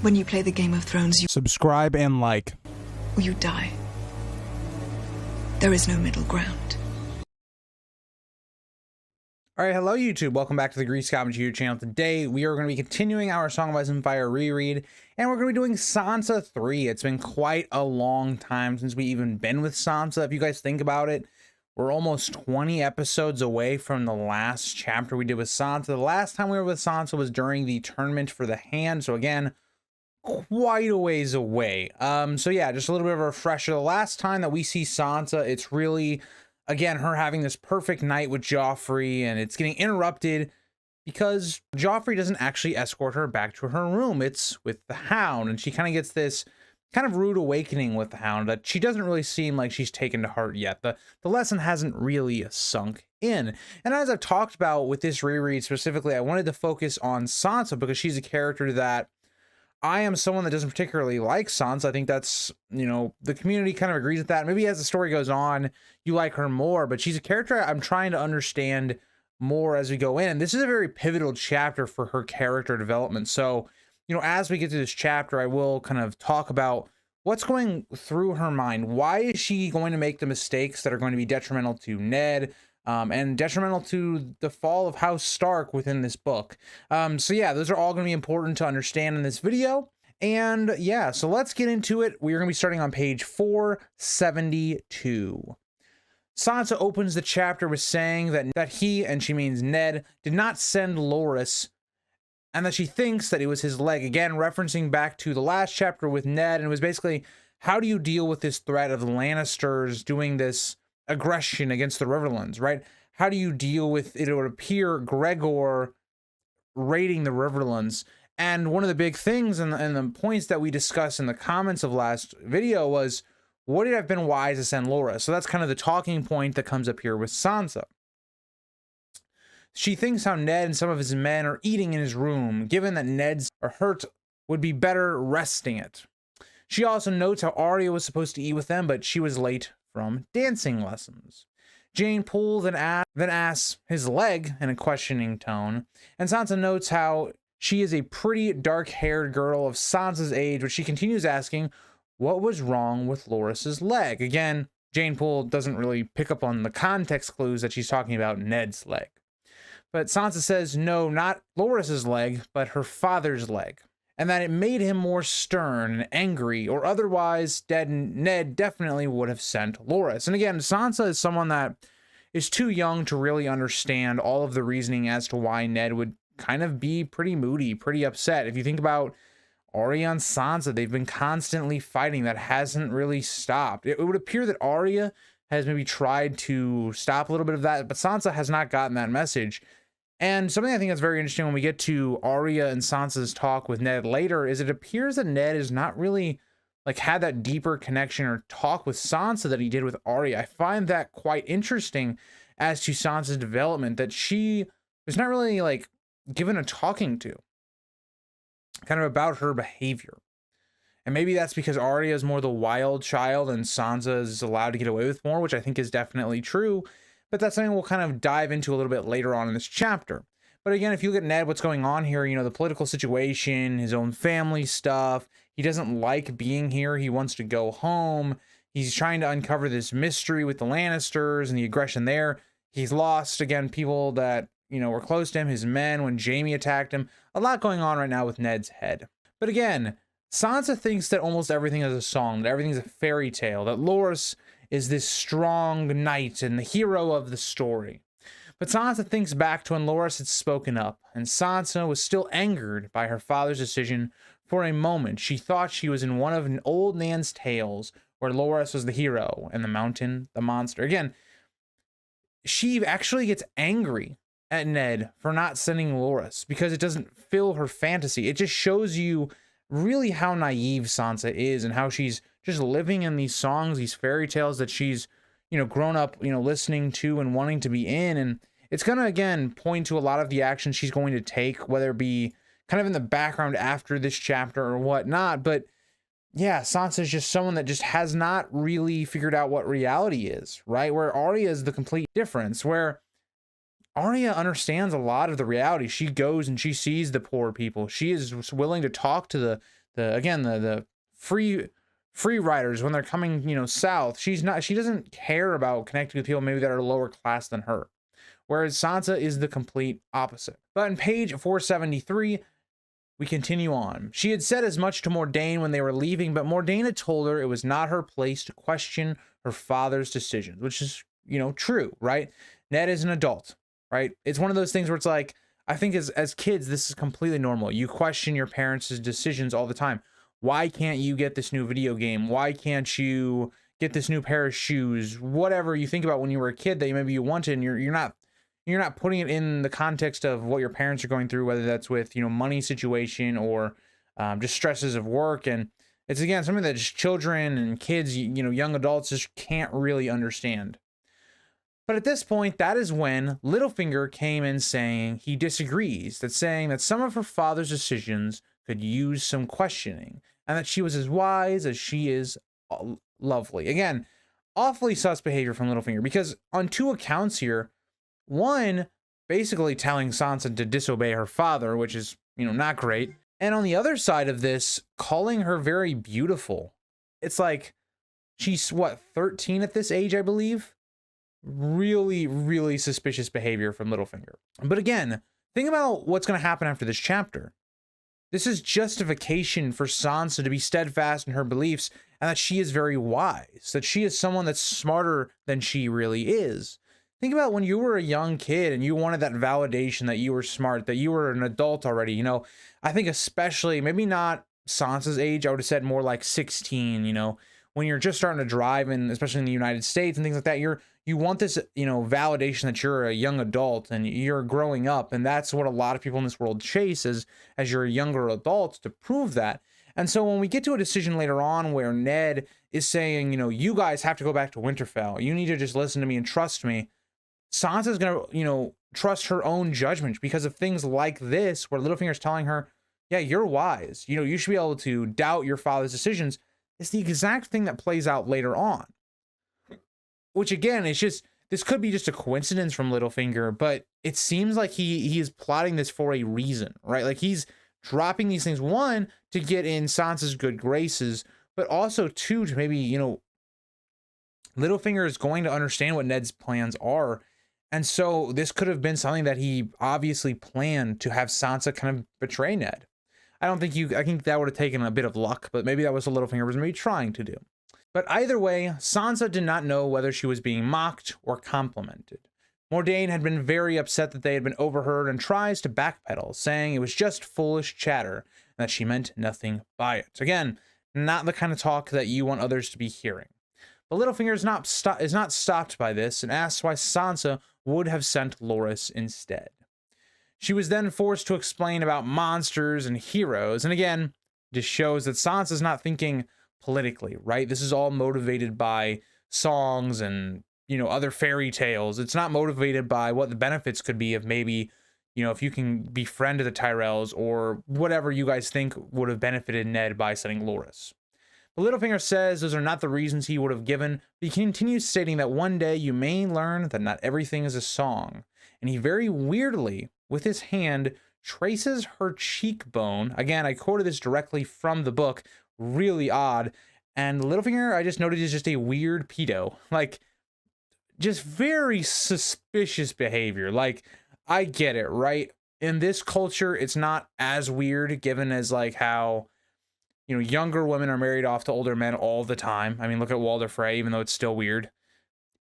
When you play the Game of Thrones, you subscribe and like, or you die. There is no middle ground. All right, hello YouTube. Welcome back to the Grease Comedy YouTube channel. Today we are going to be continuing our Song of Ice and Fire reread, and we're going to be doing Sansa 3. It's been quite a long time since we even been with Sansa. If you guys think about it, we're almost 20 episodes away from the last chapter we did with Sansa. The last time we were with Sansa was during the tournament for the hand. So again, quite a ways away. So yeah, just a little bit of a refresher. The last time that we see Sansa, it's really, again, her having this perfect night with Joffrey, and it's getting interrupted because Joffrey doesn't actually escort her back to her room. It's with the Hound, and she kind of gets this kind of rude awakening with the Hound that she doesn't really seem like she's taken to heart yet. The lesson hasn't really sunk in. And as I've talked about with this reread specifically, I wanted to focus on Sansa because she's a character that I am someone that doesn't particularly like Sansa. I think that's, you know, the community kind of agrees with that. Maybe as the story goes on, you like her more, but she's a character I'm trying to understand more as we go in. And this is a very pivotal chapter for her character development. So, you know, as we get to this chapter, I will kind of talk about what's going through her mind. Why is she going to make the mistakes that are going to be detrimental to Ned? And detrimental to the fall of House Stark within this book. So yeah, those are all going to be important to understand in this video. And yeah, so let's get into it. We're going to be starting on page 472. Sansa opens the chapter with saying that he, and she means Ned, did not send Loras, and that she thinks that it was his leg. Again, referencing back to the last chapter with Ned, and it was basically, how do you deal with this threat of the Lannisters doing this aggression against the Riverlands, right? How do you deal with it? It would appear Gregor raiding the Riverlands. And one of the big things and the points that we discussed in the comments of last video was, would it have been wise to send Loras? So that's kind of the talking point that comes up here with Sansa. She thinks how Ned and some of his men are eating in his room, given that Ned's hurt would be better resting it. She also notes how Arya was supposed to eat with them, but she was late from dancing lessons. Jane pulls then asks his leg in a questioning tone, and Sansa notes how she is a pretty dark-haired girl of Sansa's age, but she continues asking what was wrong with Loras's leg. Again, Jane Poole doesn't really pick up on the context clues that she's talking about Ned's leg. But Sansa says no, not Loras's leg, but her father's leg, and that it made him more stern and angry, or otherwise Ned definitely would have sent Loras. And again, Sansa is someone that is too young to really understand all of the reasoning as to why Ned would kind of be pretty moody, pretty upset. If you think about Arya and Sansa, they've been constantly fighting. That hasn't really stopped. It would appear that Arya has maybe tried to stop a little bit of that, but Sansa has not gotten that message. And something I think that's very interesting when we get to Arya and Sansa's talk with Ned later is it appears that Ned has not really like had that deeper connection or talk with Sansa that he did with Arya. I find that quite interesting as to Sansa's development, that she was not really like given a talking to kind of about her behavior. And maybe that's because Arya is more the wild child and Sansa is allowed to get away with more, which I think is definitely true. But that's something we'll kind of dive into a little bit later on in this chapter. But again, if you look at Ned, what's going on here, you know, the political situation, his own family stuff, he doesn't like being here. He wants to go home. He's trying to uncover this mystery with the Lannisters and the aggression there. He's lost, again, people that, you know, were close to him, his men when Jaime attacked him. A lot going on right now with Ned's head. But again, Sansa thinks that almost everything is a song, that everything's a fairy tale, that Loras is this strong knight and the hero of the story. But Sansa thinks back to when Loras had spoken up, and Sansa was still angered by her father's decision. For a moment, she thought she was in one of an old Nan's tales where Loras was the hero and the mountain, the monster. Again, she actually gets angry at Ned for not sending Loras because it doesn't fill her fantasy. It just shows you really how naive Sansa is and how she's just living in these songs, these fairy tales that she's, you know, grown up, you know, listening to and wanting to be in. And it's going to, again, point to a lot of the action she's going to take, whether it be kind of in the background after this chapter or whatnot. But yeah, Sansa is just someone that just has not really figured out what reality is, right? Where Arya is the complete difference, where Arya understands a lot of the reality. She goes and she sees the poor people. She is willing to talk to the the free riders when they're coming, south. She doesn't care about connecting with people maybe that are lower class than her. Whereas Sansa is the complete opposite. But in page 473, we continue on. She had said as much to Mordain when they were leaving, but Mordain had told her it was not her place to question her father's decisions, which is, true, right? Ned is an adult, right? It's one of those things where it's like, I think as kids, this is completely normal. You question your parents' decisions all the time. Why can't you get this new video game? Why can't you get this new pair of shoes? Whatever you think about when you were a kid that maybe you wanted, and you're not putting it in the context of what your parents are going through, whether that's with, money situation or just stresses of work. And it's, again, something that just children and kids, young adults just can't really understand. But at this point, that is when Littlefinger came in saying he disagrees, saying that some of her father's decisions could use some questioning, and that she was as wise as she is lovely. Again, awfully sus behavior from Littlefinger, because on two accounts here, one, basically telling Sansa to disobey her father, which is, not great. And on the other side of this, calling her very beautiful. It's like, she's, 13 at this age, I believe? Really, really suspicious behavior from Littlefinger. But again, think about what's going to happen after this chapter. This is justification for Sansa to be steadfast in her beliefs, and that she is very wise, that she is someone that's smarter than she really is. Think about when you were a young kid and you wanted that validation that you were smart, that you were an adult already. I think especially, maybe not Sansa's age, I would have said more like 16, when you're just starting to drive, and especially in the United States and things like that, you want this, validation that you're a young adult and you're growing up. And that's what a lot of people in this world chase as you're a younger adult, to prove that. And so when we get to a decision later on where Ned is saying, you guys have to go back to Winterfell, you need to just listen to me and trust me, Sansa's going to, trust her own judgment because of things like this, where Littlefinger's telling her, yeah, you're wise. You should be able to doubt your father's decisions. It's the exact thing that plays out later on. Which, again, this could be just a coincidence from Littlefinger, but it seems like he is plotting this for a reason, right? Like, he's dropping these things, one, to get in Sansa's good graces, but also, two, to maybe, Littlefinger is going to understand what Ned's plans are. And so this could have been something that he obviously planned, to have Sansa kind of betray Ned. I think that would have taken a bit of luck, but maybe that was what Littlefinger was maybe trying to do. But either way, Sansa did not know whether she was being mocked or complimented. Mordain had been very upset that they had been overheard and tries to backpedal, saying it was just foolish chatter and that she meant nothing by it. Again, not the kind of talk that you want others to be hearing. But Littlefinger is not stopped by this and asks why Sansa would have sent Loras instead. She was then forced to explain about monsters and heroes, and again, just shows that Sansa's not thinking politically, right? This is all motivated by songs and, other fairy tales. It's not motivated by what the benefits could be of maybe, if you can befriend the Tyrells or whatever you guys think would have benefited Ned by sending Loras. But Littlefinger says those are not the reasons he would have given, but he continues stating that one day you may learn that not everything is a song. And he very weirdly, with his hand, traces her cheekbone. Again, I quoted this directly from the book. Really odd. And Littlefinger, I just noted, is just a weird pedo. Like, just very suspicious behavior. Like, I get it, right? In this culture, it's not as weird, given as like how, younger women are married off to older men all the time. I mean, look at Walder Frey, even though it's still weird.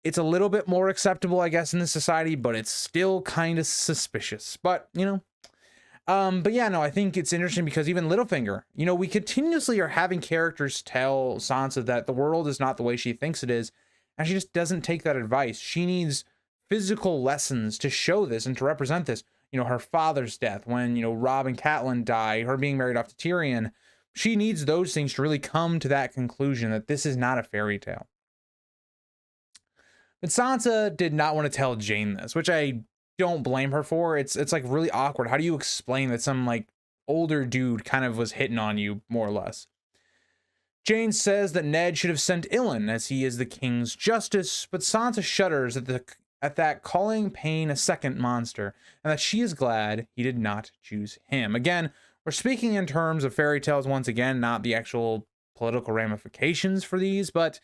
It's a little bit more acceptable, I guess, in this society, but it's still kind of suspicious. But, but yeah, no, I think it's interesting because even Littlefinger, we continuously are having characters tell Sansa that the world is not the way she thinks it is, and she just doesn't take that advice. She needs physical lessons to show this and to represent this. Her father's death, when, Robb and Catelyn die, her being married off to Tyrion, she needs those things to really come to that conclusion that this is not a fairy tale. But Sansa did not want to tell Jane this, which I don't blame her for. It's like really awkward. How do you explain that some like older dude kind of was hitting on you, more or less? Jane says that Ned should have sent Ilyn, as he is the king's justice, but Sansa shudders at that, calling Pain a second monster, and that she is glad he did not choose him. Again, We're speaking in terms of fairy tales once again, not the actual political ramifications for these, but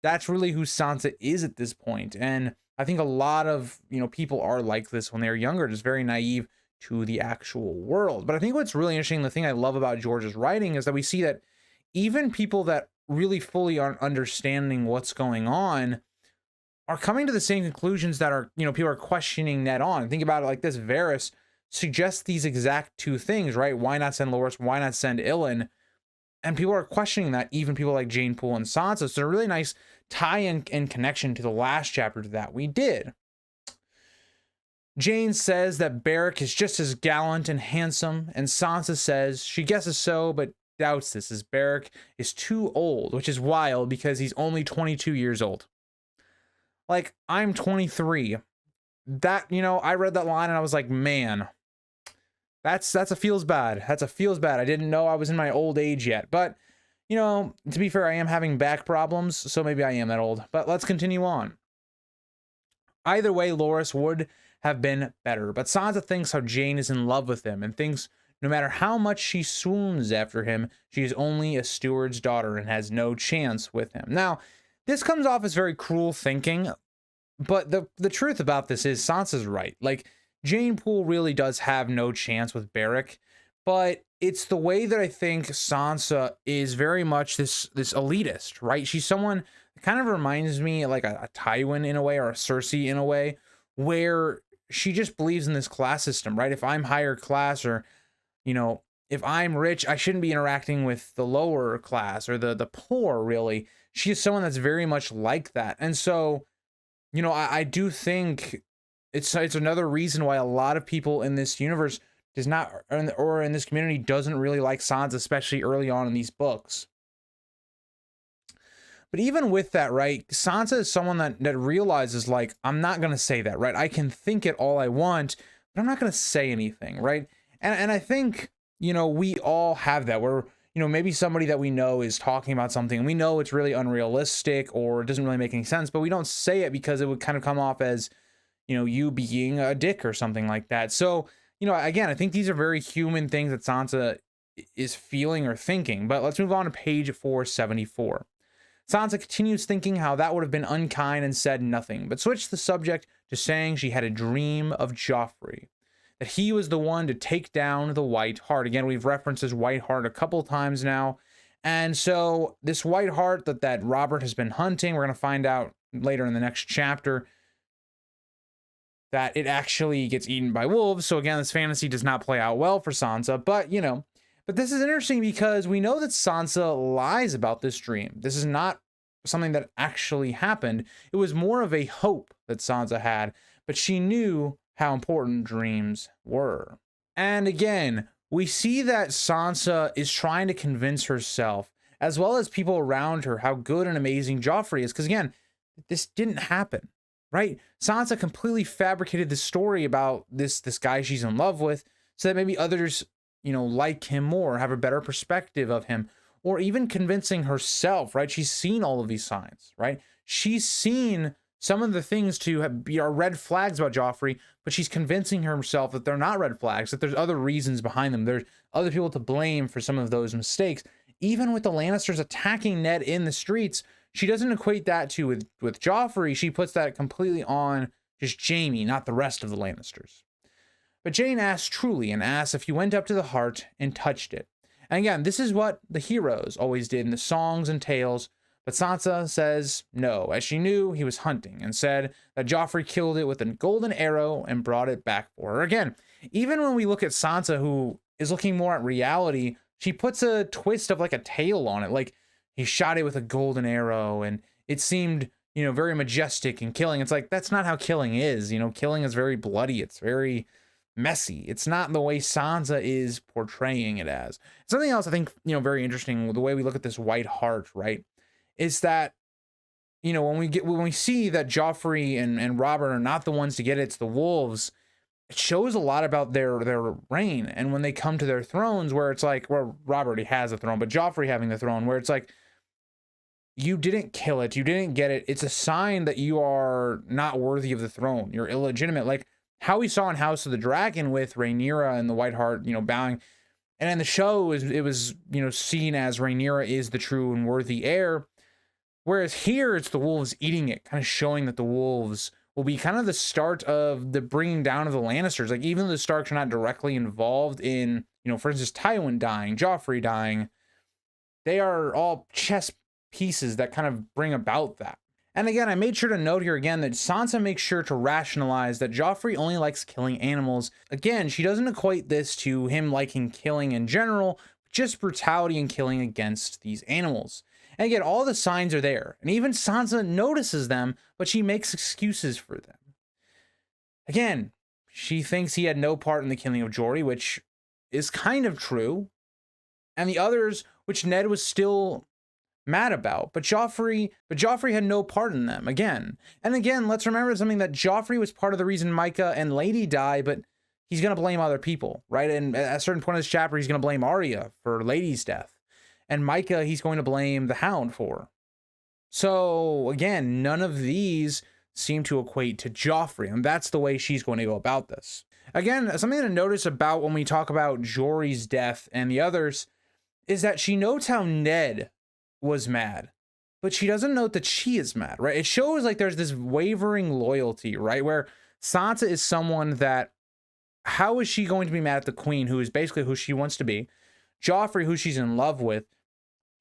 that's really who Sansa is at this point. And I think a lot of, people are like this when they're younger, just very naive to the actual world. But I think what's really interesting, the thing I love about George's writing is that we see that even people that really fully aren't understanding what's going on are coming to the same conclusions that are, people are questioning Ned on. Think about it like this. Varys suggests these exact two things, right? Why not send Loras? Why not send Ilyn? And people are questioning that, even people like Jane Poole and Sansa. So a really nice tie-in and connection to the last chapter that we did. Jane says that Beric is just as gallant and handsome, and Sansa says she guesses so, but doubts this, as Beric is too old, which is wild because he's only 22 years old. Like, I'm 23. That, I read that line and I was like, man, that's a feels bad. That's a feels bad. I didn't know I was in my old age yet. But, to be fair, I am having back problems, so maybe I am that old. But let's continue on. Either way, Loras would have been better. But Sansa thinks how Jane is in love with him and thinks no matter how much she swoons after him, she is only a steward's daughter and has no chance with him. Now, this comes off as very cruel thinking, but the truth about this is Sansa's right. Like, Jane Poole really does have no chance with Beric, but it's the way that I think Sansa is very much this elitist, right? She's someone that kind of reminds me like a Tywin in a way, or a Cersei in a way, where she just believes in this class system, right? If I'm higher class, or, if I'm rich, I shouldn't be interacting with the lower class or the poor, really. She is someone that's very much like that. And so, I do think it's another reason why a lot of people in this universe does not, or in this community, doesn't really like Sansa, especially early on in these books. But even with that, right, Sansa is someone that realizes, like, I'm not going to say that, right? I can think it all I want, but I'm not going to say anything, right? And I think, we all have that, where, maybe somebody that we know is talking about something and we know it's really unrealistic or it doesn't really make any sense, but we don't say it because it would kind of come off as, you being a dick or something like that. So, again, I think these are very human things that Sansa is feeling or thinking. But let's move on to page 474. Sansa continues thinking how that would have been unkind and said nothing, but switched the subject to saying she had a dream of Joffrey, that he was the one to take down the White Hart. Again, we've referenced this White Hart a couple times now. And so this White Hart that Robert has been hunting, we're going to find out later in the next chapter that it actually gets eaten by wolves. So again, this fantasy does not play out well for Sansa, but but this is interesting because we know that Sansa lies about this dream. This is not something that actually happened. It was more of a hope that Sansa had, but she knew how important dreams were. And again, we see that Sansa is trying to convince herself, as well as people around her, how good and amazing Joffrey is. Because again, this didn't happen, right? Sansa completely fabricated this story about this guy she's in love with, so that maybe others, like him more, have a better perspective of him, or even convincing herself, right? She's seen all of these signs, right? She's seen some of the things are red flags about Joffrey, but she's convincing herself that they're not red flags, that there's other reasons behind them. There's other people to blame for some of those mistakes. Even with the Lannisters attacking Ned in the streets, she doesn't equate that to with Joffrey. She puts that completely on just Jaime, not the rest of the Lannisters. But Jane asks truly, and asks if he went up to the heart and touched it. And again, this is what the heroes always did in the songs and tales. But Sansa says no, as she knew he was hunting, and said that Joffrey killed it with a golden arrow and brought it back for her. Again, even when we look at Sansa, who is looking more at reality, she puts a twist of like a tale on it. Like, he shot it with a golden arrow and it seemed, very majestic and killing. It's like, that's not how killing is. Killing is very bloody. It's very messy. It's not the way Sansa is portraying it as. Something else I think, very interesting, the way we look at this White Hart, right, is that, when we see that Joffrey and Robert are not the ones to get it, it's the wolves, it shows a lot about their reign. And when they come to their thrones, where it's like, well, Robert already has a throne, but Joffrey having the throne, where it's like, you didn't kill it, you didn't get it, it's a sign that you are not worthy of the throne, you're illegitimate. Like how we saw in House of the Dragon with Rhaenyra and the White Hart, bowing. And in the show, it was, you know, seen as Rhaenyra is the true and worthy heir. Whereas here, it's the wolves eating it, kind of showing that the wolves will be kind of the start of the bringing down of the Lannisters. Like, even though the Starks are not directly involved in, you know, for instance, Tywin dying, Joffrey dying, they are all chess pieces that kind of bring about that. And again, I made sure to note here again that Sansa makes sure to rationalize that Joffrey only likes killing animals. Again, she doesn't equate this to him liking killing in general, just brutality and killing against these animals. And again, all the signs are there. And even Sansa notices them, but she makes excuses for them. Again, she thinks he had no part in the killing of Jory, which is kind of true. And the others, which Ned was still mad about, but Joffrey had no part in them again. And again, let's remember something, that Joffrey was part of the reason Micah and Lady die, but he's going to blame other people, right? And at a certain point in this chapter, he's going to blame Arya for Lady's death. And Micah, he's going to blame the Hound for. So again, none of these seem to equate to Joffrey, and that's the way she's going to go about this. Again, something to notice about when we talk about Jory's death and the others is that she notes how Ned was mad, but she doesn't note that she is mad, right? It shows like there's this wavering loyalty, right? Where Sansa is someone that, how is she going to be mad at the queen, who is basically who she wants to be? Joffrey, who she's in love with,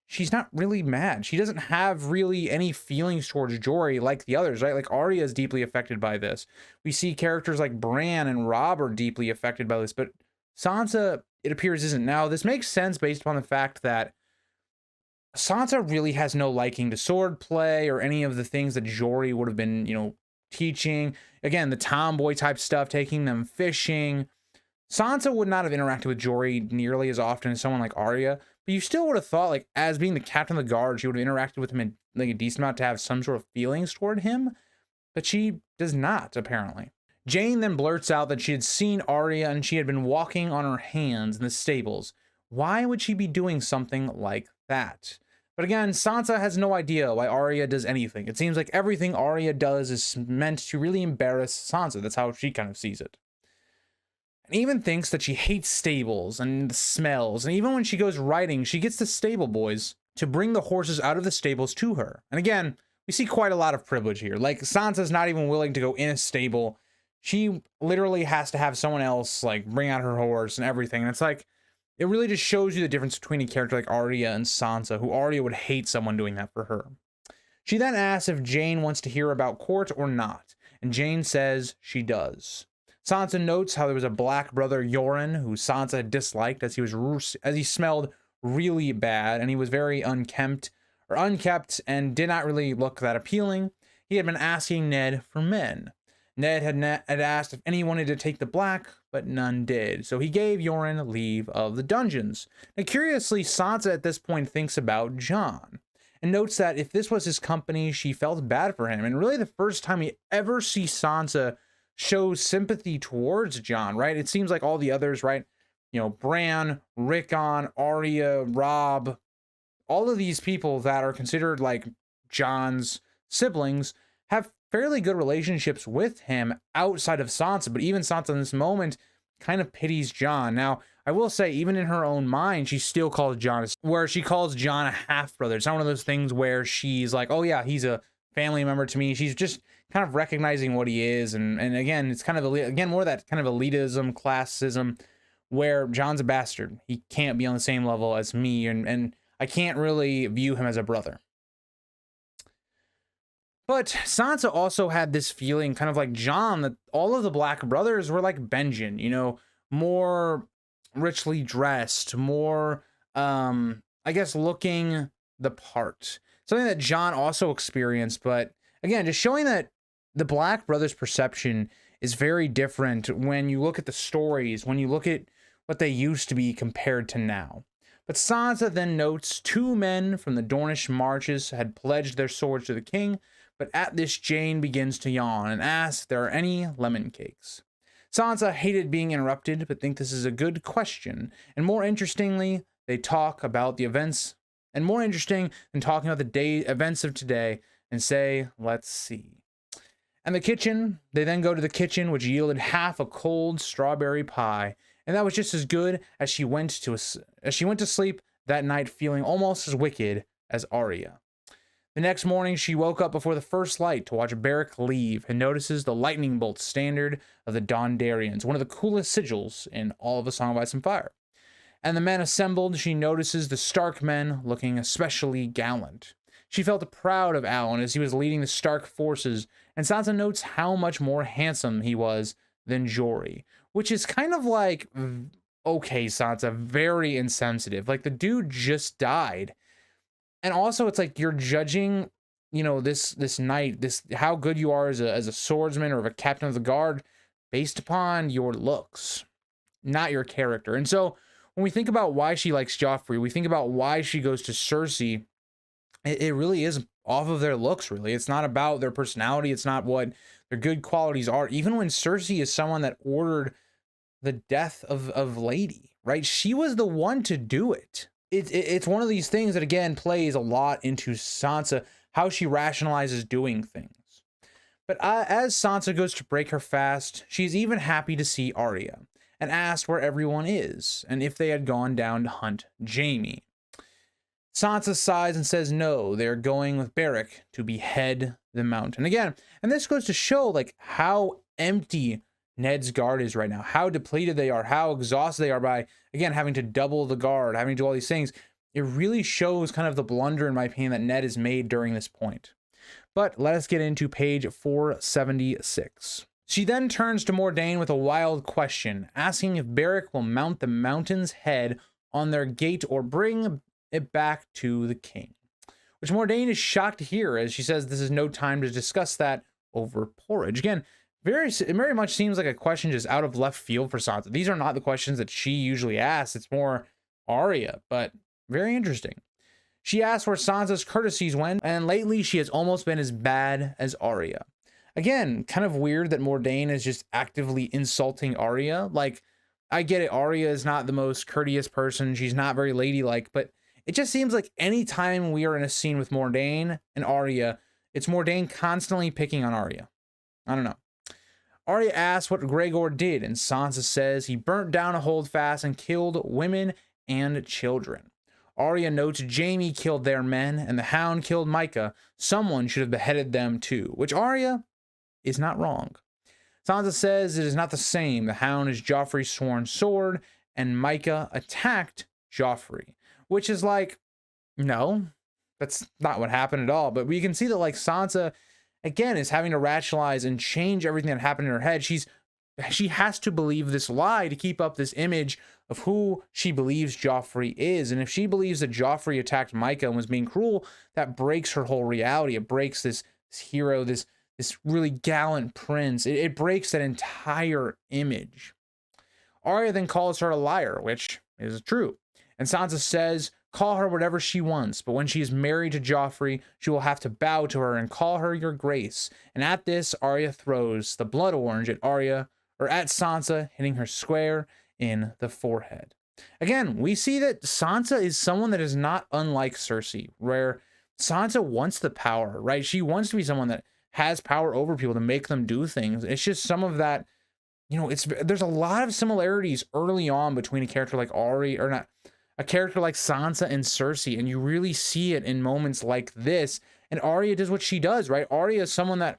she's not really mad. She doesn't have really any feelings towards Jory like the others, right? Like Arya is deeply affected by this. We see characters like Bran and Robb are deeply affected by this, but Sansa, it appears, isn't. Now, this makes sense based upon the fact that Sansa really has no liking to swordplay or any of the things that Jory would have been, you know, teaching. Again, the tomboy type stuff, taking them fishing. Sansa would not have interacted with Jory nearly as often as someone like Arya, but you still would have thought, like, as being the captain of the guard, she would have interacted with him in like a decent amount to have some sort of feelings toward him, but she does not, apparently. Jane then blurts out that she had seen Arya and she had been walking on her hands in the stables. Why would she be doing something like that? But again, Sansa has no idea why Arya does anything. It seems like everything Arya does is meant to really embarrass Sansa. That's how she kind of sees it. And even thinks that she hates stables and the smells. And even when she goes riding, she gets the stable boys to bring the horses out of the stables to her. And again, we see quite a lot of privilege here. Like, Sansa's not even willing to go in a stable. She literally has to have someone else, like, bring out her horse and everything. And it's like, it really just shows you the difference between a character like Arya and Sansa, who Arya would hate someone doing that for her. She then asks if Jane wants to hear about court or not, and Jane says she does. Sansa notes how there was a black brother, Yoren, who Sansa had disliked as he smelled really bad, and he was very unkept and did not really look that appealing. He had been asking Ned for men. Ned had asked if anyone wanted to take the black, but none did. So he gave Yoren leave of the dungeons. Now, curiously, Sansa at this point thinks about Jon and notes that if this was his company, she felt bad for him. And really the first time we ever see Sansa show sympathy towards Jon, right? It seems like all the others, right? You know, Bran, Rickon, Arya, Robb, all of these people that are considered like Jon's siblings have fairly good relationships with him outside of Sansa, but even Sansa in this moment kind of pities Jon. Now, I will say, even in her own mind, she still calls Jon, where she calls Jon a half-brother. It's not one of those things where she's like, oh yeah, he's a family member to me. She's just kind of recognizing what he is. And again, it's kind of, again, more of that kind of elitism, classism, where Jon's a bastard. He can't be on the same level as me, and I can't really view him as a brother. But Sansa also had this feeling, kind of like Jon, that all of the Black brothers were like Benjen, you know, more richly dressed, more, I guess, looking the part. Something that Jon also experienced, but again, just showing that the Black brothers' perception is very different when you look at the stories, when you look at what they used to be compared to now. But Sansa then notes 2 men from the Dornish marches had pledged their swords to the king, but at this Jane begins to yawn and asks if there are any lemon cakes. Sansa hated being interrupted, but think this is a good question. And more interestingly, they talk about the events, and more interesting than talking about the events of today, and say, let's see. And the kitchen, they then go to the kitchen, which yielded half a cold strawberry pie. And that was just as good as she went to sleep that night feeling almost as wicked as Arya. The next morning, she woke up before the first light to watch Beric leave and notices the lightning bolt standard of the Dondarrions, one of the coolest sigils in all of A Song of Ice and Fire. And the men assembled, she notices the Stark men looking especially gallant. She felt proud of Alan as he was leading the Stark forces, and Sansa notes how much more handsome he was than Jory, which is kind of like, okay, Sansa, very insensitive. Like, the dude just died. And also, it's like you're judging, this knight, how good you are as a swordsman or a captain of the guard based upon your looks, not your character. And so when we think about why she likes Joffrey, we think about why she goes to Cersei, it really is off of their looks, really. It's not about their personality. It's not what their good qualities are. Even when Cersei is someone that ordered the death of Lady, right? She was the one to do it. It's one of these things that, again, plays a lot into Sansa, how she rationalizes doing things. But as Sansa goes to break her fast, she's even happy to see Arya and asks where everyone is and if they had gone down to hunt Jaime. Sansa sighs and says no, they're going with Beric to behead the mountain. Again, and this goes to show like how empty Ned's guard is right now, how depleted they are, how exhausted they are by, again, having to double the guard, having to do all these things. It really shows kind of the blunder, in my opinion, that Ned has made during this point. But let us get into page 476. She then turns to Mordain with a wild question, asking if Beric will mount the mountain's head on their gate or bring it back to the king. Which Mordain is shocked to hear, as she says this is no time to discuss that over porridge. Again, it very much seems like a question just out of left field for Sansa. These are not the questions that she usually asks. It's more Arya, but very interesting. She asks where Sansa's courtesies went, and lately she has almost been as bad as Arya. Again, kind of weird that Mordain is just actively insulting Arya. Like, I get it, Arya is not the most courteous person. She's not very ladylike, but it just seems like anytime we are in a scene with Mordain and Arya, it's Mordain constantly picking on Arya. I don't know. Arya asks what Gregor did, and Sansa says he burnt down a holdfast and killed women and children. Arya notes Jaime killed their men, and the Hound killed Micah. Someone should have beheaded them too, which Arya is not wrong. Sansa says it is not the same. The Hound is Joffrey's sworn sword, and Micah attacked Joffrey, which is like, no, that's not what happened at all. But we can see that like Sansa, again, is having to rationalize and change everything that happened in her head. She has to believe this lie to keep up this image of who she believes Joffrey is. And if she believes that Joffrey attacked Micah and was being cruel, that breaks her whole reality. It breaks this hero, this really gallant prince. It breaks that entire image. Arya then calls her a liar, which is true. And Sansa says, call her whatever she wants, but when she is married to Joffrey, she will have to bow to her and call her your grace. And at this, Arya throws the blood orange at Sansa, hitting her square in the forehead. Again, we see that Sansa is someone that is not unlike Cersei, where Sansa wants the power, right? She wants to be someone that has power over people to make them do things. It's just some of that, there's a lot of similarities early on between a character like a character like Sansa and Cersei, and you really see it in moments like this. And Arya does what she does, right? Arya is someone that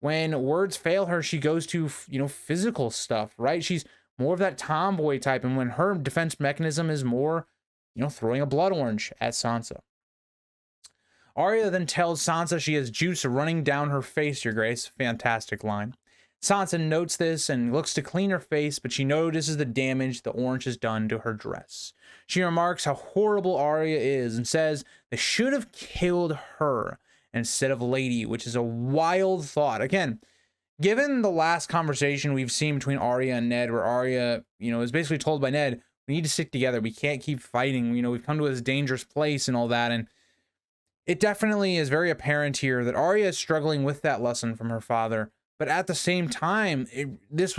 when words fail her, she goes to, physical stuff, right? She's more of that tomboy type. And when her defense mechanism is more, throwing a blood orange at Sansa. Arya then tells Sansa she has juice running down her face, your grace. Fantastic line. Sansa notes this and looks to clean her face, but she notices the damage the orange has done to her dress. She remarks how horrible Arya is and says they should have killed her instead of Lady, which is a wild thought. Again, given the last conversation we've seen between Arya and Ned, where Arya, is basically told by Ned, we need to stick together. We can't keep fighting. We've come to this dangerous place and all that. And it definitely is very apparent here that Arya is struggling with that lesson from her father. But at the same time, this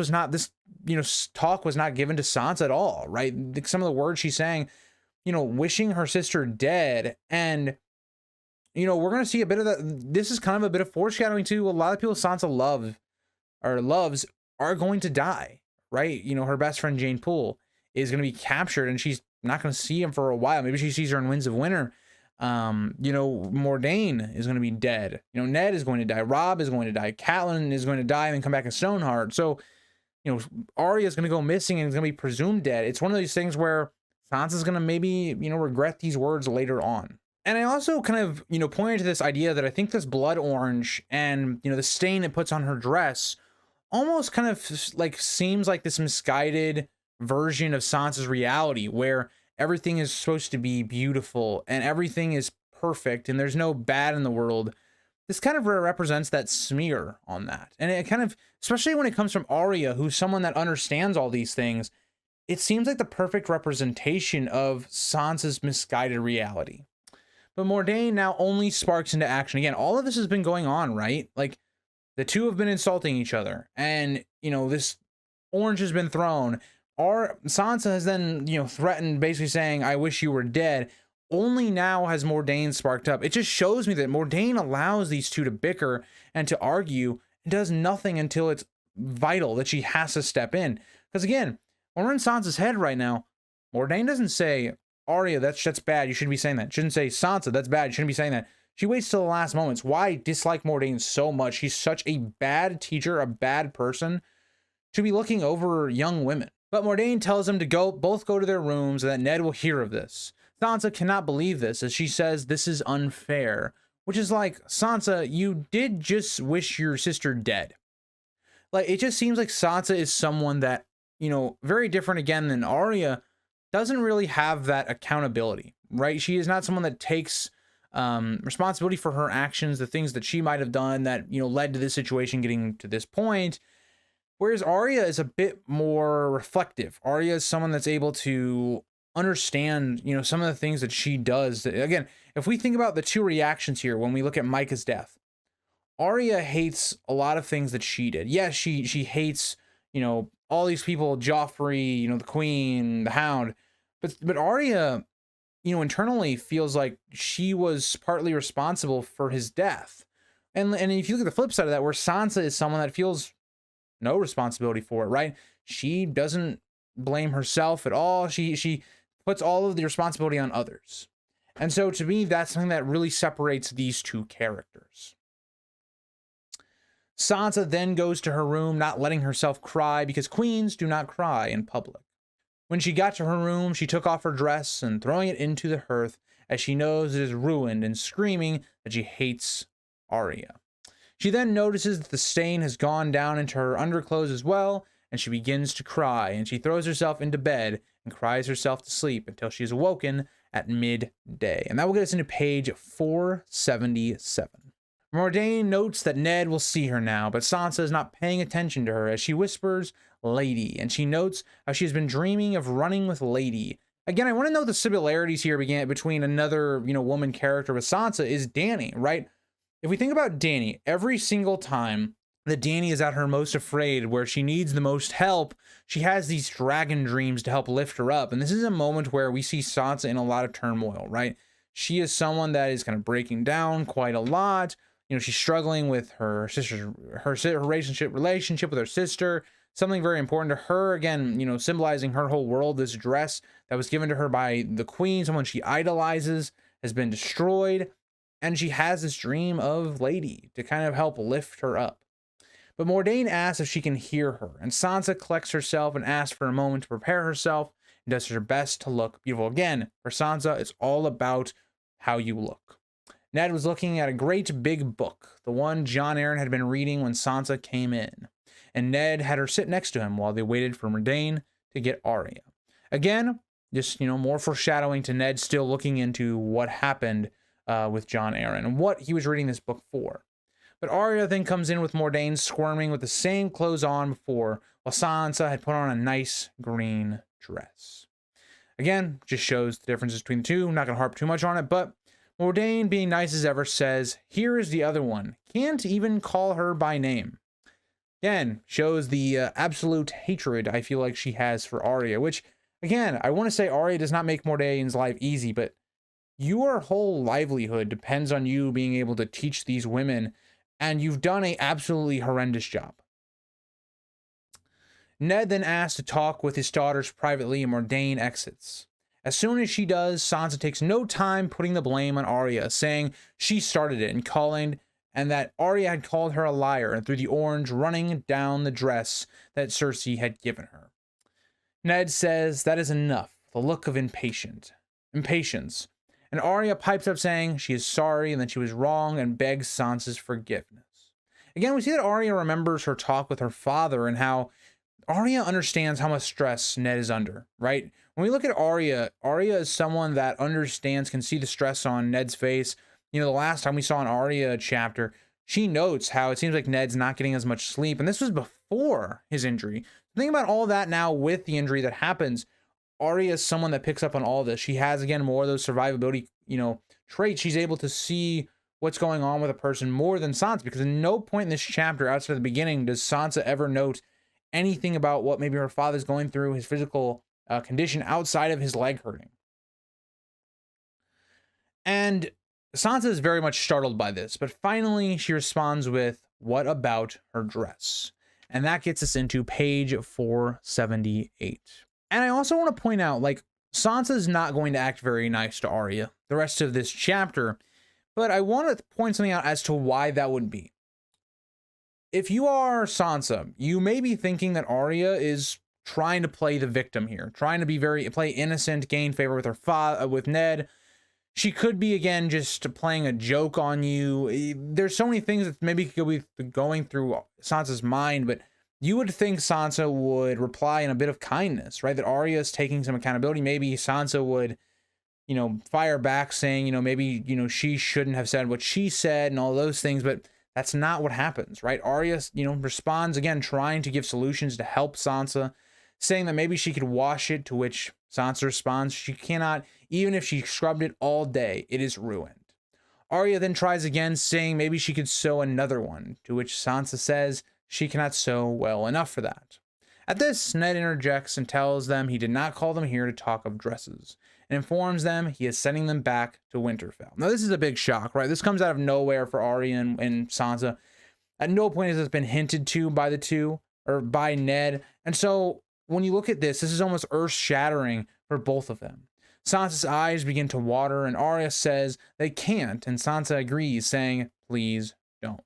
talk was not given to Sansa at all, right? Some of the words she's saying, wishing her sister dead. And, we're going to see a bit of that. This is kind of a bit of foreshadowing to a lot of people Sansa loves are going to die, right? You know, her best friend Jane Poole is going to be captured, and she's not going to see him for a while. Maybe she sees her in Winds of Winter. You know, Mordain is going to be dead. You know, Ned is going to die. Robb is going to die. Catelyn is going to die and then come back as Stoneheart. So, you know, Arya is going to go missing and is going to be presumed dead. It's one of these things where Sansa's going to maybe, you know, regret these words later on. And I also kind of, you know, pointed to this idea that I think this blood orange and, you know, the stain it puts on her dress almost kind of like seems like this misguided version of Sansa's reality where everything is supposed to be beautiful and everything is perfect and there's no bad in the world. This kind of represents that smear on that. And it kind of, especially when it comes from Arya, who's someone that understands all these things, it seems like the perfect representation of Sansa's misguided reality. But Mordain now only sparks into action. Again, all of this has been going on, right? Like, the two have been insulting each other. And, you know, this orange has been thrown. Sansa has then, you know, threatened, basically saying, I wish you were dead. Only now has Mordain sparked up. It just shows me that Mordain allows these two to bicker and to argue and does nothing until it's vital that she has to step in. Because again, when we're in Sansa's head right now, Mordain doesn't say, Arya, that's bad. You shouldn't be saying that. Shouldn't say, Sansa, that's bad. You shouldn't be saying that. She waits till the last moments. Why I dislike Mordain so much? She's such a bad teacher, a bad person to be looking over young women. But Mordain tells them to both go to their rooms and that Ned will hear of this. Sansa cannot believe this as she says this is unfair, which is like, Sansa, you did just wish your sister dead. Like, it just seems like Sansa is someone that, you know, very different again than Arya, doesn't really have that accountability, right? She is not someone that takes responsibility for her actions, the things that she might have done that, you know, led to this situation getting to this point. Whereas Arya is a bit more reflective. Arya is someone that's able to understand, you know, some of the things that she does. Again, if we think about the two reactions here, when we look at Micah's death, Arya hates a lot of things that she did. Yes, she hates, you know, all these people, Joffrey, you know, the Queen, the Hound, but Arya, you know, internally feels like she was partly responsible for his death. And if you look at the flip side of that, where Sansa is someone that feels no responsibility for it, right? She doesn't blame herself at all. She puts all of the responsibility on others. And so to me, that's something that really separates these two characters. Sansa then goes to her room, not letting herself cry because queens do not cry in public. When she got to her room, she took off her dress and throwing it into the hearth as she knows it is ruined and screaming that she hates Arya. She then notices that the stain has gone down into her underclothes as well, and she begins to cry, and she throws herself into bed and cries herself to sleep until she is awoken at midday. And that will get us into page 477. Mordain notes that Ned will see her now, but Sansa is not paying attention to her as she whispers, Lady, and she notes how she has been dreaming of running with Lady. Again, I want to note the similarities here between another, you know, woman character with Sansa is Dany, right? If we think about Dany, every single time that Dany is at her most afraid, where she needs the most help, she has these dragon dreams to help lift her up. And this is a moment where we see Sansa in a lot of turmoil, right? She is someone that is kind of breaking down quite a lot. You know, she's struggling with her sister's, her relationship with her sister, something very important to her. Again, you know, symbolizing her whole world. This dress that was given to her by the queen, someone she idolizes, has been destroyed. And she has this dream of Lady to kind of help lift her up. But Mordain asks if she can hear her, and Sansa collects herself and asks for a moment to prepare herself and does her best to look beautiful. Again, for Sansa, it's all about how you look. Ned was looking at a great big book, the one Jon Arryn had been reading when Sansa came in, and Ned had her sit next to him while they waited for Mordain to get Arya. Again, just, you know, more foreshadowing to Ned still looking into what happened with Jon Arryn and what he was reading this book for. But Arya then comes in with Mordain squirming with the same clothes on before, while Sansa had put on a nice green dress. Again, just shows the differences between the two. I'm not going to harp too much on it, but Mordain, being nice as ever, says, here is the other one. Can't even call her by name. Again, shows the absolute hatred I feel like she has for Arya, which, again, I want to say Arya does not make Mordain's life easy, but your whole livelihood depends on you being able to teach these women, and you've done an absolutely horrendous job. Ned then asks to talk with his daughters privately, and Mordane exits. As soon as she does, Sansa takes no time putting the blame on Arya, saying she started it and that Arya had called her a liar and threw the orange running down the dress that Cersei had given her. Ned says that is enough, with a look of impatience. And Arya pipes up saying she is sorry and that she was wrong and begs Sansa's forgiveness. Again, we see that Arya remembers her talk with her father and how Arya understands how much stress Ned is under, right? When we look at Arya is someone that understands, can see the stress on Ned's face. You know, the last time we saw an Arya chapter, she notes how it seems like Ned's not getting as much sleep, and this was before his injury. Think about all that now with the injury that happens. Arya is someone that picks up on all this. She has, again, more of those survivability, traits. She's able to see what's going on with a person more than Sansa, because at no point in this chapter, outside of the beginning, does Sansa ever note anything about what maybe her father's going through, his physical condition outside of his leg hurting. And Sansa is very much startled by this, but finally she responds with, "What about her dress?" And that gets us into page 478. And I also want to point out, Sansa is not going to act very nice to Arya the rest of this chapter, but I want to point something out as to why that would be. If you are Sansa, you may be thinking that Arya is trying to play the victim here, trying to play innocent, gain favor with her father, with Ned. She could be, again, just playing a joke on you. There's so many things that maybe could be going through Sansa's mind, but you would think Sansa would reply in a bit of kindness, right? That Arya is taking some accountability. Maybe Sansa would, fire back saying, maybe, she shouldn't have said what she said and all those things, but that's not what happens, right? Arya, responds, again, trying to give solutions to help Sansa, saying that maybe she could wash it, to which Sansa responds, she cannot, even if she scrubbed it all day, it is ruined. Arya then tries again, saying maybe she could sew another one, to which Sansa says she cannot sew well enough for that. At this, Ned interjects and tells them he did not call them here to talk of dresses, and informs them he is sending them back to Winterfell. Now, this is a big shock, right? This comes out of nowhere for Arya and Sansa. At no point has this been hinted to by the two, or by Ned, and so when you look at this is almost earth-shattering for both of them. Sansa's eyes begin to water, and Arya says they can't, and Sansa agrees, saying, "Please don't."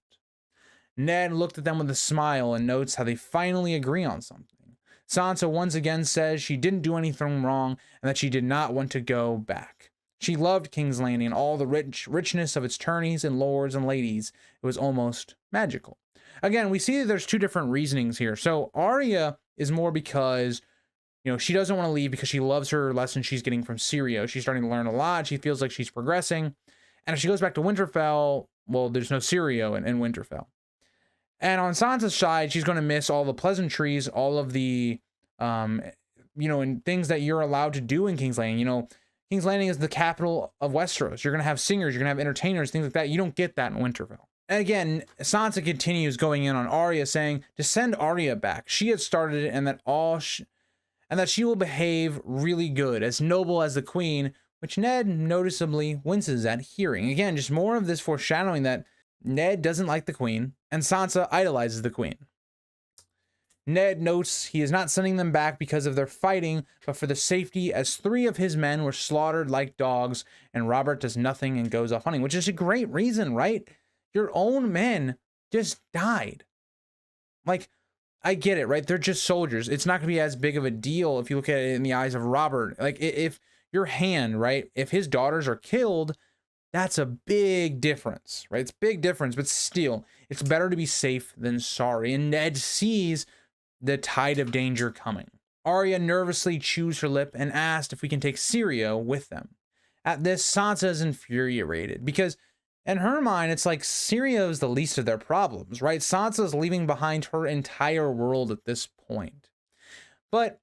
Ned looked at them with a smile and notes how they finally agree on something. Sansa once again says she didn't do anything wrong and that she did not want to go back. She loved King's Landing and all the richness of its tourneys and lords and ladies. It was almost magical. Again, we see that there's two different reasonings here. So Arya is more because, she doesn't want to leave because she loves her lesson she's getting from Syrio. She's starting to learn a lot. She feels like she's progressing. And if she goes back to Winterfell, well, there's no Syrio in Winterfell. And on Sansa's side, she's going to miss all the pleasantries, all of the, and things that you're allowed to do in King's Landing. King's Landing is the capital of Westeros. You're going to have singers, you're going to have entertainers, things like that. You don't get that in Winterfell. And again, Sansa continues going in on Arya, saying to send Arya back. She had started it, and that she will behave really good, as noble as the queen, which Ned noticeably winces at hearing. Again, just more of this foreshadowing that Ned doesn't like the queen, and Sansa idolizes the queen. Ned notes he is not sending them back because of their fighting, but for the safety, as 3 of his men were slaughtered like dogs, and Robert does nothing and goes off hunting, which is a great reason, right? Your own men just died. I get it, right? They're just soldiers. It's not going to be as big of a deal if you look at it in the eyes of Robert. If your hand, right? If his daughters are killed, that's a big difference, right? It's a big difference, but still, it's better to be safe than sorry. And Ned sees the tide of danger coming. Arya nervously chews her lip and asks if we can take Syrio with them. At this, Sansa is infuriated because in her mind, it's like Syrio is the least of their problems, right? Sansa's leaving behind her entire world at this point. But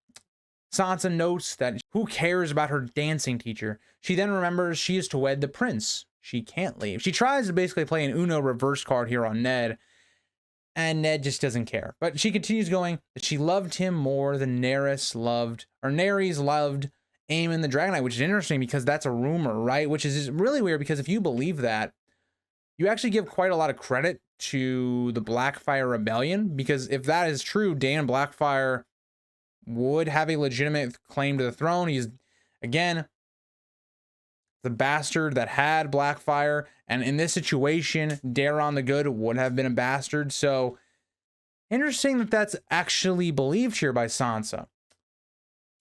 Sansa notes that who cares about her dancing teacher? She then remembers she is to wed the prince. She can't leave. She tries to basically play an Uno reverse card here on Ned, and Ned just doesn't care. But she continues going that she loved him more than Nerys loved Aemon the Dragon Knight, which is interesting because that's a rumor, right? Which is really weird because if you believe that, you actually give quite a lot of credit to the Blackfyre Rebellion, because if that is true, Daemon Blackfyre would have a legitimate claim to the throne. He's, again, the bastard that had Blackfyre, and in this situation, Daeron the Good would have been a bastard. So interesting that that's actually believed here by Sansa.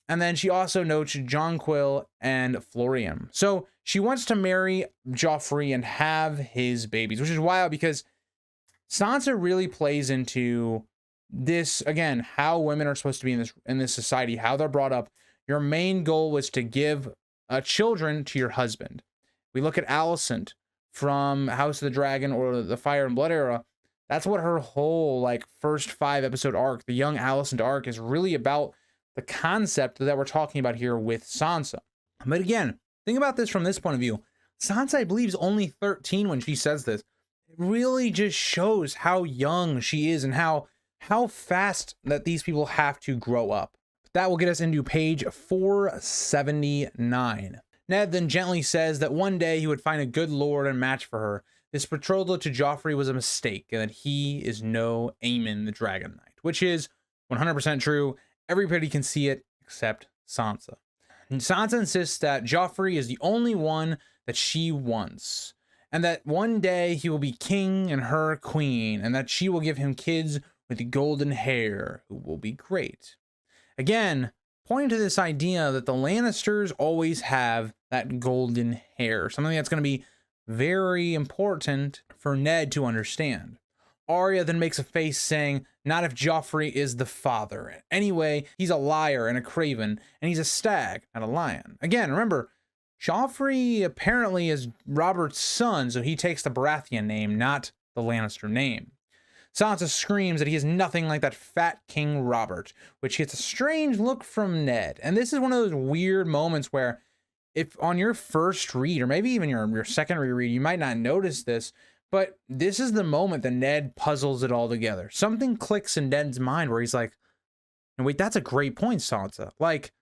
And then she also notes Jonquil and Florian. So she wants to marry Joffrey and have his babies, which is wild because Sansa really plays into this, again, how women are supposed to be in this society, how they're brought up. Your main goal was to give children to your husband. We look at Alicent from House of the Dragon or the Fire and Blood era. That's what her whole like first 5 episode arc, the young Alicent arc, is really about. The concept that we're talking about here with Sansa. But again, think about this from this point of view. Sansa, I believe, is only 13 when she says this. It really just shows how young she is and how fast that these people have to grow up. That will get us into page 479. Ned then gently says that one day he would find a good lord and match for her. This betrothal to Joffrey was a mistake and that he is no Aemon the Dragon Knight, which is 100% true. Everybody can see it except Sansa. And Sansa insists that Joffrey is the only one that she wants, and that one day he will be king and her queen, and that she will give him kids with golden hair who will be great. Again, pointing to this idea that the Lannisters always have that golden hair, something that's going to be very important for Ned to understand. Arya then makes a face saying, not if Joffrey is the father. Anyway, he's a liar and a craven, and he's a stag, not a lion. Again, remember, Joffrey apparently is Robert's son, so he takes the Baratheon name, not the Lannister name. Sansa screams that he is nothing like that fat King Robert, which gets a strange look from Ned. And this is one of those weird moments where if on your first read, or maybe even your second reread, you might not notice this, but this is the moment that Ned puzzles it all together. Something clicks in Ned's mind where he's like, wait, that's a great point, Sansa. Like,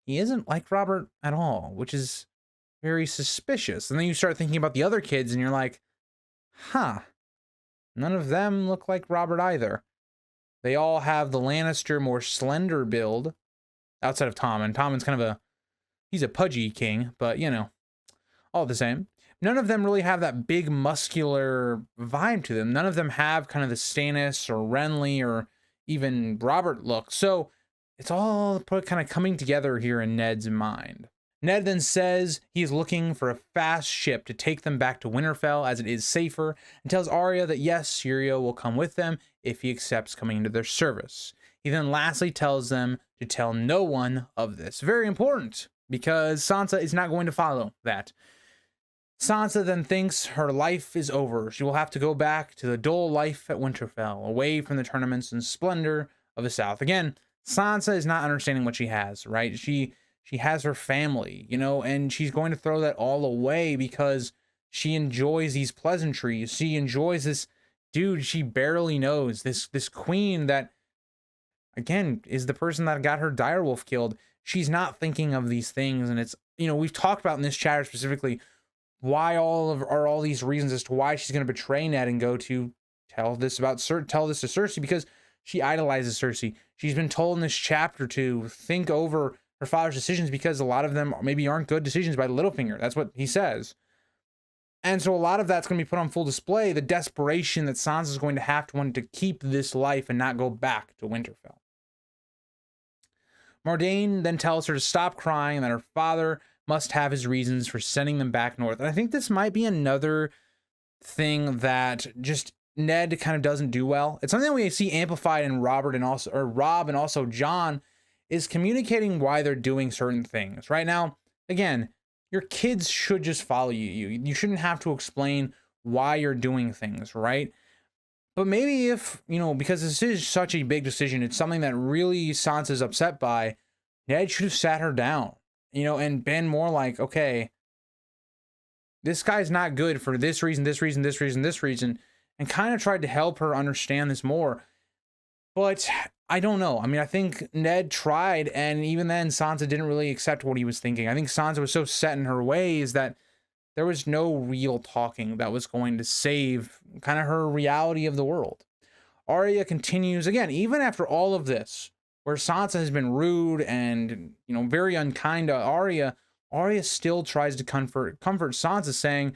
he isn't like Robert at all, which is very suspicious. And then you start thinking about the other kids and you're like, huh, none of them look like Robert either. They all have the Lannister more slender build outside of Tommen. Tommen's kind of he's a pudgy king, but you know, all the same. None of them really have that big muscular vibe to them. None of them have kind of the Stannis or Renly or even Robert look. So it's all kind of coming together here in Ned's mind. Ned then says he's looking for a fast ship to take them back to Winterfell as it is safer, and tells Arya that yes, Syrio will come with them if he accepts coming into their service. He then lastly tells them to tell no one of this. Very important, because Sansa is not going to follow that. Sansa then thinks her life is over. She will have to go back to the dull life at Winterfell, away from the tournaments and splendor of the South. Again, Sansa is not understanding what she has, right? She has her family, you know, and she's going to throw that all away because she enjoys these pleasantries. She enjoys this dude she barely knows, this queen that, again, is the person that got her direwolf killed. She's not thinking of these things, and it's, you know, we've talked about in this chapter specifically why all these reasons as to why she's going to betray Ned and go to tell this to Cersei, because she idolizes Cersei. She's been told in this chapter to think over her father's decisions because a lot of them maybe aren't good decisions by Littlefinger. That's what he says. And so a lot of that's going to be put on full display, the desperation that Sansa's going to have to want to keep this life and not go back to Winterfell. Mordane then tells her to stop crying and that her father must have his reasons for sending them back north. And I think this might be another thing that just Ned kind of doesn't do well. It's something that we see amplified in Rob and also Jon, is communicating why they're doing certain things. Right now, again, your kids should just follow you. You shouldn't have to explain why you're doing things, right? But maybe if, you know, because this is such a big decision, it's something that really Sansa's upset by, Ned should have sat her down, you know, and been more like, okay, this guy's not good for this reason, and kind of tried to help her understand this more. But I don't know. I mean, I think Ned tried, and even then Sansa didn't really accept what he was thinking. I think Sansa was so set in her ways that there was no real talking that was going to save kind of her reality of the world. Arya continues, again, even after all of this, where Sansa has been rude and, you know, very unkind to Arya, Arya still tries to comfort Sansa, saying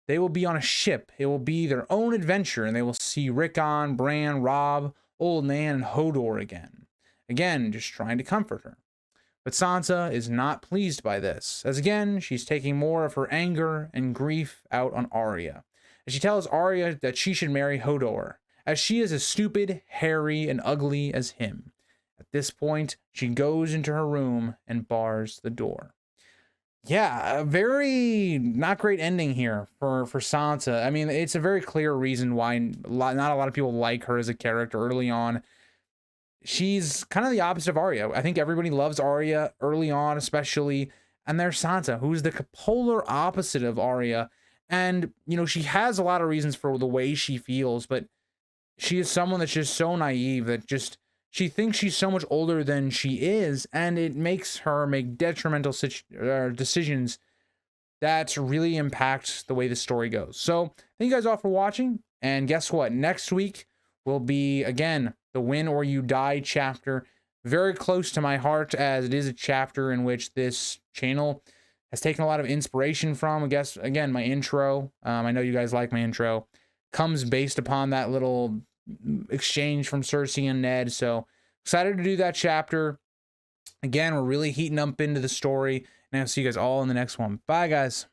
they will be on a ship. It will be their own adventure, and they will see Rickon, Bran, Robb, Old Nan, and Hodor again. Again, just trying to comfort her. But Sansa is not pleased by this, as again, she's taking more of her anger and grief out on Arya. And she tells Arya that she should marry Hodor, as she is as stupid, hairy, and ugly as him. At this point, she goes into her room and bars the door. Yeah, a very not great ending here for Sansa. I mean, it's a very clear reason why not a lot of people like her as a character early on. She's kind of the opposite of Arya. I think everybody loves Arya early on, especially. And there's Sansa, who's the polar opposite of Arya. And, you know, she has a lot of reasons for the way she feels, but she is someone that's just so naive that just, she thinks she's so much older than she is, and it makes her make detrimental decisions that really impact the way the story goes. So, thank you guys all for watching, and guess what? Next week will be, again, the Win or You Die chapter. Very close to my heart, as it is a chapter in which this channel has taken a lot of inspiration from. I guess, again, my intro, I know you guys like my intro, comes based upon that little exchange from Cersei and Ned. So excited to do that chapter. Again, we're really heating up into the story, and I'll see you guys all in the next one. Bye, guys.